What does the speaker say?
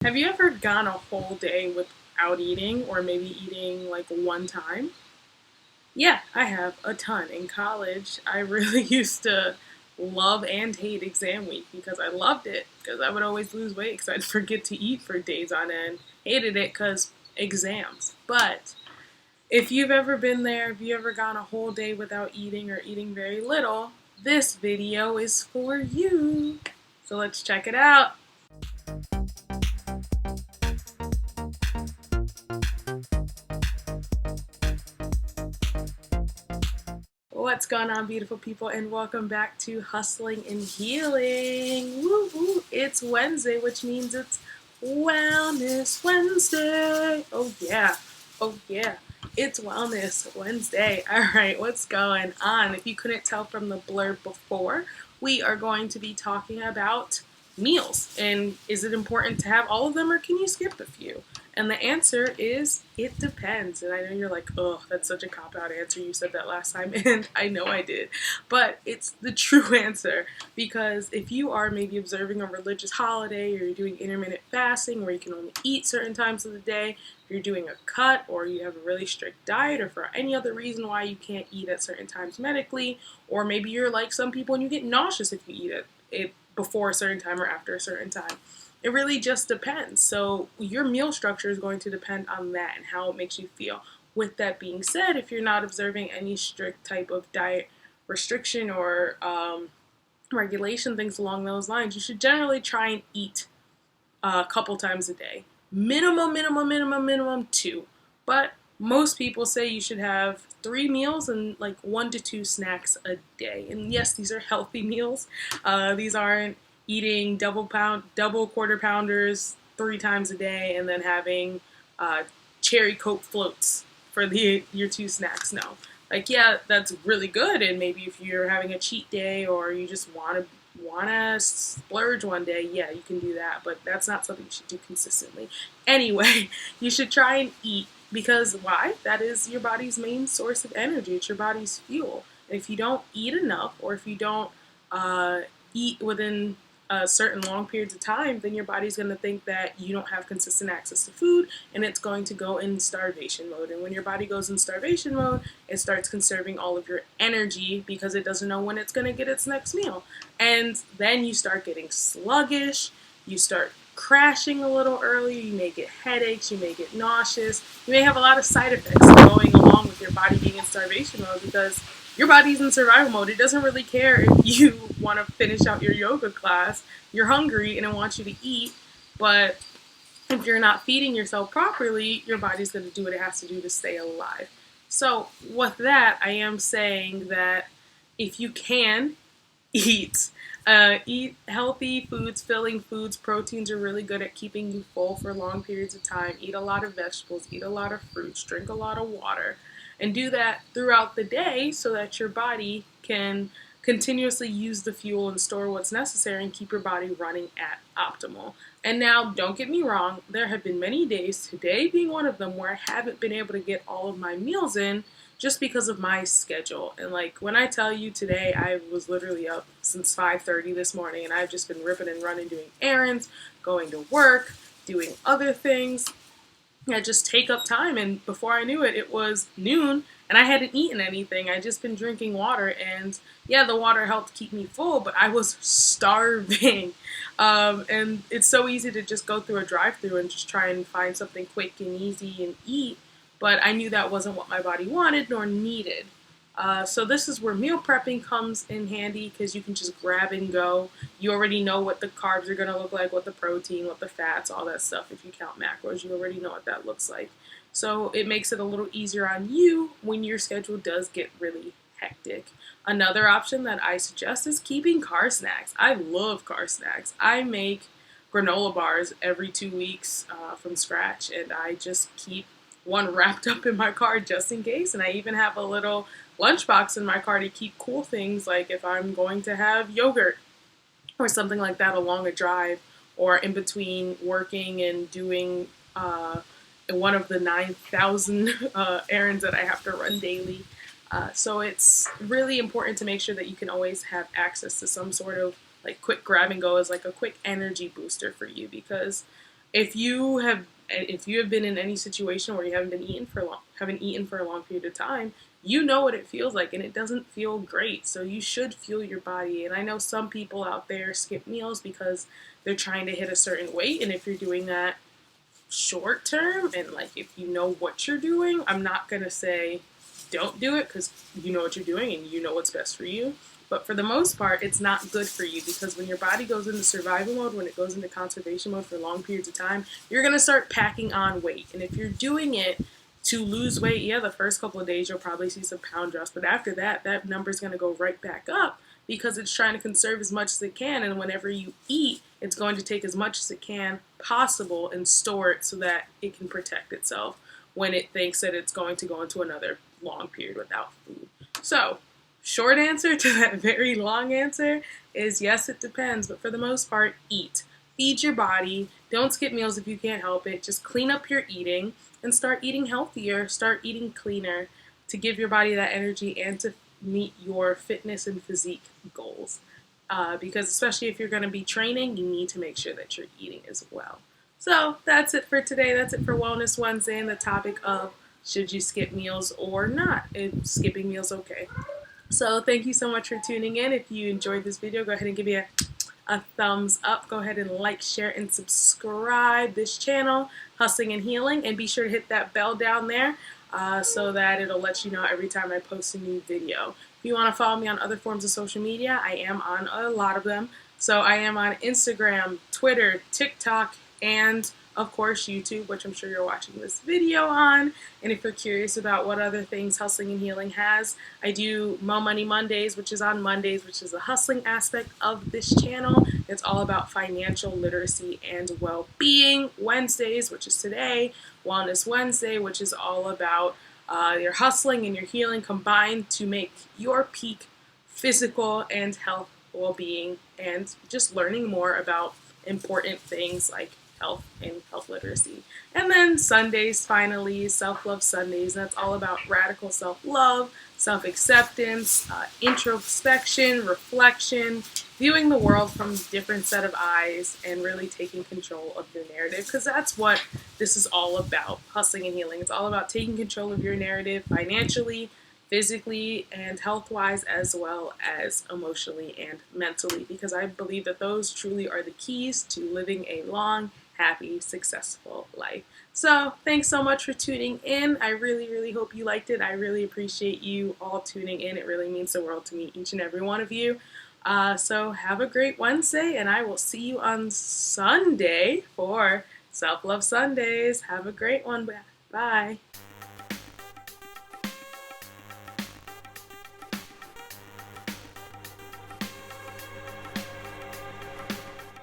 Have you ever gone a whole day without eating or maybe eating like one time? Yeah, I have a ton. In college, I really used to love and hate exam week because I loved it because I would always lose weight because I'd forget to eat for days on end. Hated it because exams. But if you've ever been there, if you ever gone a whole day without eating or eating very little, this video is for you. So let's check it out. What's going on, beautiful people, and welcome back to Hustling and Healing. Woo woo! It's Wednesday, which means it's Wellness Wednesday. Oh yeah, it's Wellness Wednesday. All right, what's going on? If you couldn't tell from the blurb before, we are going to be talking about meals and is it important to have all of them or can you skip a few? And the answer is it depends. And I know you're like, oh, that's such a cop out answer. You said that last time, and I know I did. But it's the true answer because if you are maybe observing a religious holiday or you're doing intermittent fasting where you can only eat certain times of the day, if you're doing a cut or you have a really strict diet or for any other reason why you can't eat at certain times medically, or maybe you're like some people and you get nauseous if you eat it before a certain time or after a certain time. It really just depends. So your meal structure is going to depend on that and how it makes you feel. With that being said, if you're not observing any strict type of diet restriction or regulation, things along those lines, you should generally try and eat a couple times a day. Minimum two. But most people say you should have 3 meals and like 1 to 2 snacks a day. And yes, these are healthy meals. These aren't eating double quarter pounders 3 times a day and then having cherry Coke floats for your 2 snacks. No, like yeah, that's really good. And maybe if you're having a cheat day or you just want to splurge one day, yeah, you can do that, but that's not something you should do consistently. Anyway, you should try and eat because why? That is your body's main source of energy. It's your body's fuel. And if you don't eat enough, or if you don't eat within certain long periods of time, then your body's going to think that you don't have consistent access to food and it's going to go in starvation mode. And when your body goes in starvation mode, it starts conserving all of your energy because it doesn't know when it's going to get its next meal. And then you start getting sluggish, you start crashing a little earlier, you may get headaches, you may get nauseous, you may have a lot of side effects going along with your body being in starvation mode because your body's in survival mode. It doesn't really care if you want to finish out your yoga class. You're hungry and it wants you to eat, but if you're not feeding yourself properly, your body's going to do what it has to do to stay alive. So, with that, I am saying that if you can eat, eat healthy foods, filling foods. Proteins are really good at keeping you full for long periods of time. Eat a lot of vegetables, eat a lot of fruits, drink a lot of water, and do that throughout the day so that your body can continuously use the fuel and store what's necessary and keep your body running at optimal. And now, don't get me wrong, there have been many days, today being one of them, where I haven't been able to get all of my meals in just because of my schedule. And like when I tell you today, I was literally up since 5:30 this morning and I've just been ripping and running, doing errands, going to work, doing other things. I just take up time, and before I knew it, it was noon and I hadn't eaten anything. I'd just been drinking water, and yeah, the water helped keep me full, but I was starving. And it's so easy to just go through a drive-through and just try and find something quick and easy and eat, but I knew that wasn't what my body wanted nor needed. So this is where meal prepping comes in handy because you can just grab and go. You already know what the carbs are going to look like, what the protein, what the fats, all that stuff. If you count macros, you already know what that looks like. So it makes it a little easier on you when your schedule does get really hectic. Another option that I suggest is keeping car snacks. I love car snacks. I make granola bars every 2 weeks from scratch, and I just keep one wrapped up in my car just in case. And I even have a little lunchbox in my car to keep cool things like if I'm going to have yogurt or something like that along a drive or in between working and doing one of the 9,000 errands that I have to run daily. So it's really important to make sure that you can always have access to some sort of like quick grab and go as like a quick energy booster for you because if you have been in any situation where you haven't eaten for a long period of time, you know what it feels like, and it doesn't feel great. So you should fuel your body. And I know some people out there skip meals because they're trying to hit a certain weight, and if you're doing that short term and like if you know what you're doing, I'm not going to say don't do it because you know what you're doing and you know what's best for you. But for the most part, it's not good for you because when your body goes into survival mode, when it goes into conservation mode for long periods of time, you're going to start packing on weight. And if you're doing it to lose weight, yeah, the first couple of days you'll probably see some pound drops. But after that, that number is going to go right back up because it's trying to conserve as much as it can. And whenever you eat, it's going to take as much as it can possible and store it so that it can protect itself when it thinks that it's going to go into another long period without food. So, short answer to that very long answer is yes, it depends, but for the most part, eat. Feed your body. Don't skip meals if you can't help it. Just clean up your eating and start eating healthier, start eating cleaner to give your body that energy and to meet your fitness and physique goals. Because especially if you're going to be training, you need to make sure that you're eating as well. So that's it for today. That's it for Wellness Wednesday and the topic of should you skip meals or not? Is skipping meals okay? So thank you so much for tuning in. If you enjoyed this video, go ahead and give me a thumbs up. Go ahead and like, share, and subscribe this channel, Hustling and Healing, and be sure to hit that bell down there so that it'll let you know every time I post a new video. If you want to follow me on other forms of social media, I am on a lot of them. So I am on Instagram, Twitter, TikTok, and of course YouTube, which I'm sure you're watching this video on. And if you're curious about what other things Hustling and Healing has, I do Mo Money Mondays, which is on Mondays, which is the hustling aspect of this channel. It's all about financial literacy and well-being. Wednesdays, which is today, Wellness Wednesday, which is all about your hustling and your healing combined to make your peak physical and health well-being and just learning more about important things like health and health literacy. And then Sundays, finally, Self-Love Sundays. That's all about radical self-love, self-acceptance, introspection, reflection, viewing the world from a different set of eyes, and really taking control of your narrative, because that's what this is all about, Hustling and Healing. It's all about taking control of your narrative financially, physically, and health-wise, as well as emotionally and mentally, because I believe that those truly are the keys to living a long, happy, successful life. So thanks so much for tuning in. I really, really hope you liked it. I really appreciate you all tuning in. It really means the world to me, each and every one of you. So have a great Wednesday, and I will see you on Sunday for Self-Love Sundays. Have a great one. Bye.